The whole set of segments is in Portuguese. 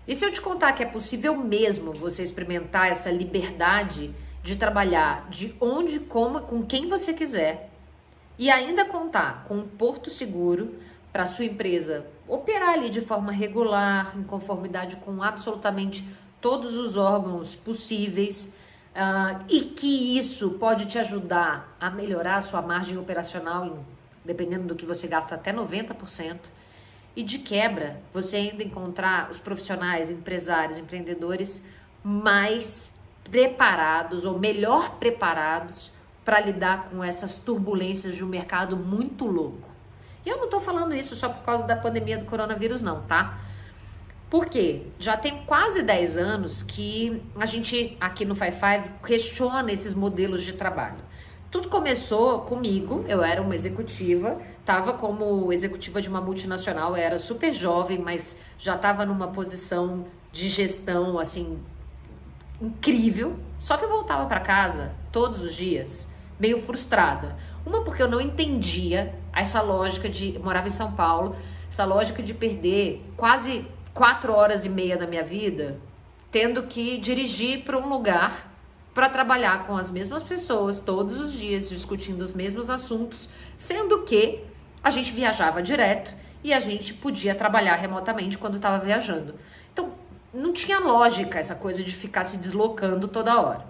E se eu te contar que é possível mesmo você experimentar essa liberdade de trabalhar de onde, como, com quem você quiser e ainda contar com um porto seguro para sua empresa operar ali de forma regular, em conformidade com absolutamente todos os órgãos possíveis, e que isso pode te ajudar a melhorar a sua margem operacional, dependendo do que você gasta, até 90%. E de quebra, você ainda encontrar os profissionais, empresários, empreendedores mais preparados ou melhor preparados para lidar com essas turbulências de um mercado muito louco. E eu não tô falando isso só por causa da pandemia do coronavírus não, tá? Porque já tem quase 10 anos que a gente aqui no Five Five questiona esses modelos de trabalho. Tudo começou comigo, eu era uma executiva, estava como executiva de uma multinacional, eu era super jovem, mas já estava numa posição de gestão, assim, incrível. Só que eu voltava para casa todos os dias, meio frustrada. Uma, porque eu não entendia essa lógica de... morava em São Paulo, essa lógica de perder quase 4 horas e meia da minha vida tendo que dirigir para um lugar para trabalhar com as mesmas pessoas todos os dias, discutindo os mesmos assuntos, sendo que a gente viajava direto e a gente podia trabalhar remotamente quando estava viajando. Então, não tinha lógica essa coisa de ficar se deslocando toda hora.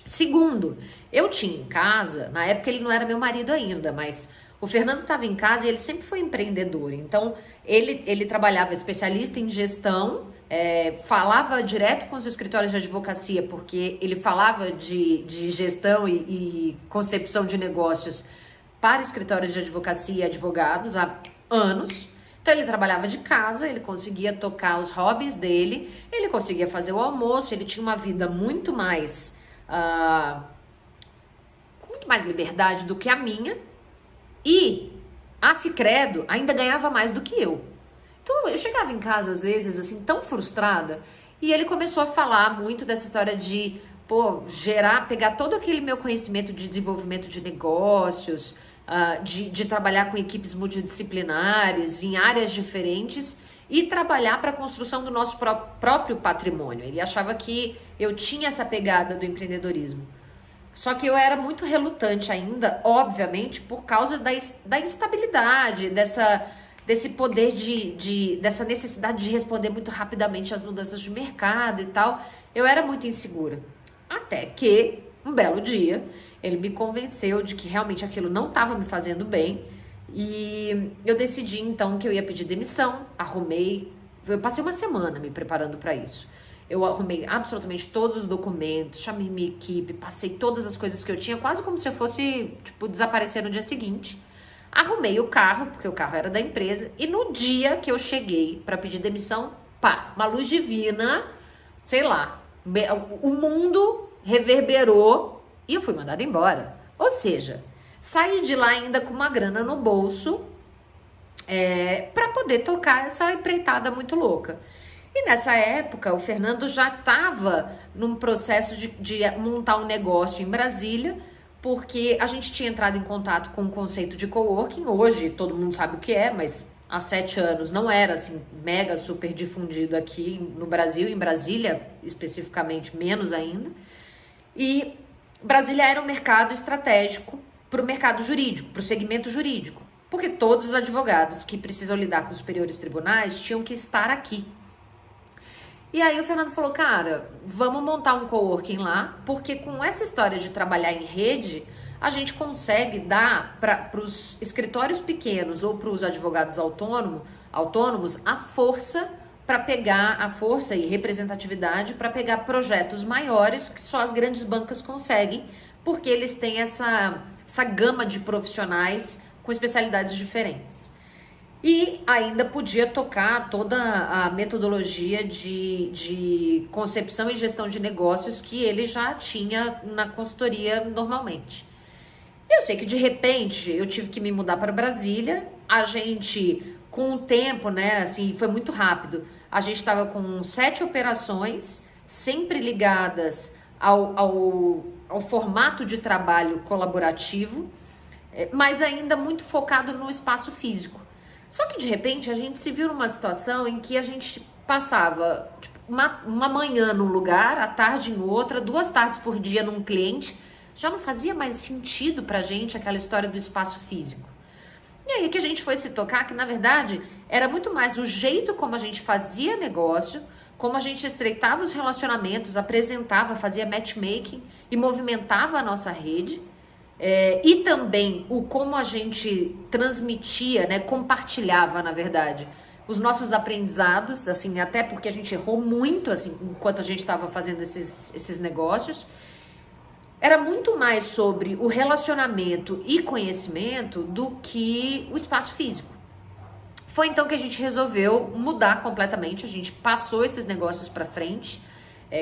Segundo, eu tinha em casa, na época ele não era meu marido ainda, mas o Fernando estava em casa e ele sempre foi empreendedor. Então, ele trabalhava especialista em gestão, falava direto com os escritórios de advocacia, porque ele falava de gestão e concepção de negócios para escritórios de advocacia e advogados há anos. Então ele trabalhava de casa, ele conseguia tocar os hobbies dele, ele conseguia fazer o almoço, ele tinha uma vida muito mais, com muito mais liberdade do que a minha, e a Ficredo ainda ganhava mais do que eu. Então eu chegava em casa às vezes assim tão frustrada, e ele começou a falar muito dessa história de pegar todo aquele meu conhecimento de desenvolvimento de negócios, de trabalhar com equipes multidisciplinares em áreas diferentes e trabalhar para a construção do nosso próprio patrimônio. Ele achava que eu tinha essa pegada do empreendedorismo. Só que eu era muito relutante ainda, obviamente, por causa da instabilidade, desse poder dessa necessidade de responder muito rapidamente às mudanças de mercado e tal. Eu era muito insegura. Até que, um belo dia, ele me convenceu de que realmente aquilo não estava me fazendo bem. E eu decidi, então, que eu ia pedir demissão, eu passei uma semana me preparando para isso. Eu arrumei absolutamente todos os documentos, chamei minha equipe, passei todas as coisas que eu tinha, quase como se eu fosse, desaparecer no dia seguinte. Arrumei o carro, porque o carro era da empresa, e no dia que eu cheguei para pedir demissão, uma luz divina, sei lá, o mundo reverberou e eu fui mandada embora. Ou seja, saí de lá ainda com uma grana no bolso, para poder tocar essa empreitada muito louca. E nessa época, o Fernando já estava num processo de montar um negócio em Brasília, porque a gente tinha entrado em contato com o conceito de coworking. Hoje todo mundo sabe o que é, mas há 7 anos não era assim mega super difundido aqui no Brasil, em Brasília especificamente menos ainda. E Brasília era um mercado estratégico para o mercado jurídico, para o segmento jurídico, porque todos os advogados que precisam lidar com os superiores tribunais tinham que estar aqui. E aí o Fernando falou, cara, vamos montar um coworking lá, porque com essa história de trabalhar em rede, a gente consegue dar para os escritórios pequenos ou para os advogados autônomos a força para pegar, a força e representatividade para pegar projetos maiores que só as grandes bancas conseguem, porque eles têm essa gama de profissionais com especialidades diferentes. E ainda podia tocar toda a metodologia de concepção e gestão de negócios que ele já tinha na consultoria normalmente. Eu sei que de repente eu tive que me mudar para Brasília. A gente, com o tempo, né, assim, foi muito rápido. A gente estava com 7 operações, sempre ligadas ao formato de trabalho colaborativo, mas ainda muito focado no espaço físico. Só que de repente a gente se viu numa situação em que a gente passava tipo, uma manhã num lugar, à tarde em outra, 2 tardes por dia num cliente. Já não fazia mais sentido pra gente aquela história do espaço físico. E aí que a gente foi se tocar que, na verdade, era muito mais o jeito como a gente fazia negócio, como a gente estreitava os relacionamentos, apresentava, fazia matchmaking e movimentava a nossa rede. E também o como a gente transmitia, né, compartilhava, na verdade, os nossos aprendizados, assim, até porque a gente errou muito, assim, enquanto a gente estava fazendo esses negócios. Era muito mais sobre o relacionamento e conhecimento do que o espaço físico. Foi então que a gente resolveu mudar completamente, a gente passou esses negócios para frente,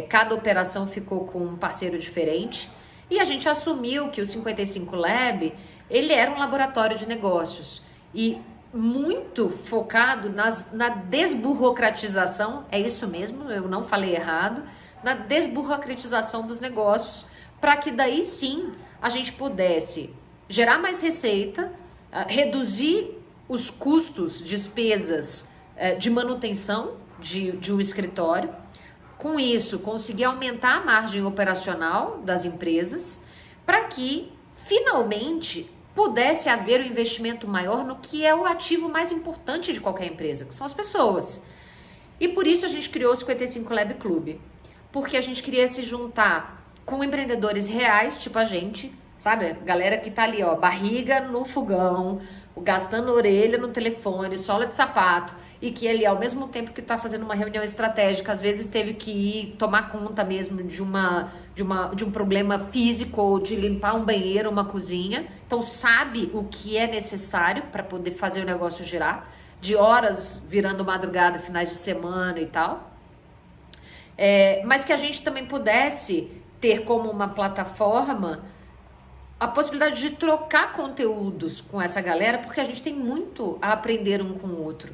cada operação ficou com um parceiro diferente, e a gente assumiu que o 55 Lab, ele era um laboratório de negócios, e muito focado na desburocratização, é isso mesmo, eu não falei errado, na desburocratização dos negócios, para que daí sim a gente pudesse gerar mais receita, reduzir os custos, despesas de manutenção de um escritório. Com isso, conseguir aumentar a margem operacional das empresas para que finalmente pudesse haver um investimento maior no que é o ativo mais importante de qualquer empresa, que são as pessoas. E por isso a gente criou o 55 Lab Club, porque a gente queria se juntar com empreendedores reais, tipo a gente, sabe? Galera que tá ali, ó, barriga no fogão, gastando orelha no telefone, sola de sapato, e que ele, ao mesmo tempo que tá fazendo uma reunião estratégica, às vezes teve que ir tomar conta mesmo de um problema físico, ou de limpar um banheiro, uma cozinha. Então sabe o que é necessário para poder fazer o negócio girar, de horas virando madrugada, finais de semana e tal. Mas que a gente também pudesse ter como uma plataforma a possibilidade de trocar conteúdos com essa galera, porque a gente tem muito a aprender um com o outro.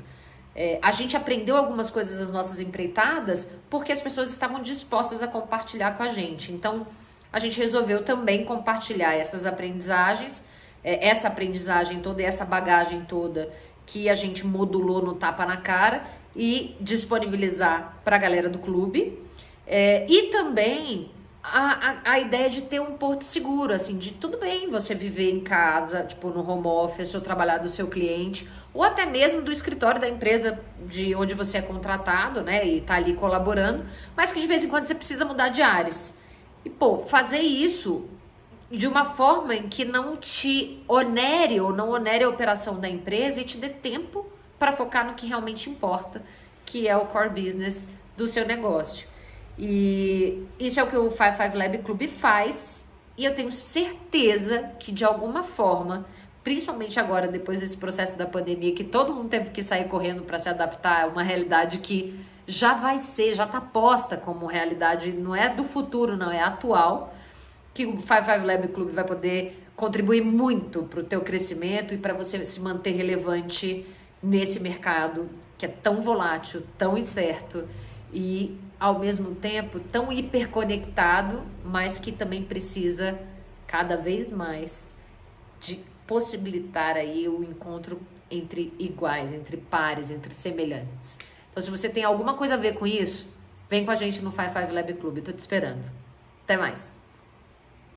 A gente aprendeu algumas coisas das nossas empreitadas porque as pessoas estavam dispostas a compartilhar com a gente. Então, a gente resolveu também compartilhar essas aprendizagens, essa aprendizagem toda e essa bagagem toda que a gente modulou no tapa na cara e disponibilizar para a galera do clube. E também a ideia de ter um porto seguro, assim, de tudo bem você viver em casa, tipo no home office, ou trabalhar do seu cliente, ou até mesmo do escritório da empresa de onde você é contratado, né, e tá ali colaborando, mas que de vez em quando você precisa mudar de ares. E, fazer isso de uma forma em que não te onere ou não onere a operação da empresa e te dê tempo para focar no que realmente importa, que é o core business do seu negócio. E isso é o que o 55 Lab Club faz, e eu tenho certeza que de alguma forma, principalmente agora depois desse processo da pandemia, que todo mundo teve que sair correndo para se adaptar a uma realidade que já tá posta como realidade, não é do futuro não, é atual, que o 55 Lab Club vai poder contribuir muito para o teu crescimento e para você se manter relevante nesse mercado que é tão volátil, tão incerto e ao mesmo tempo tão hiperconectado, mas que também precisa cada vez mais de possibilitar aí o encontro entre iguais, entre pares, entre semelhantes. Então, se você tem alguma coisa a ver com isso, vem com a gente no 55 Lab Club, eu tô te esperando. Até mais!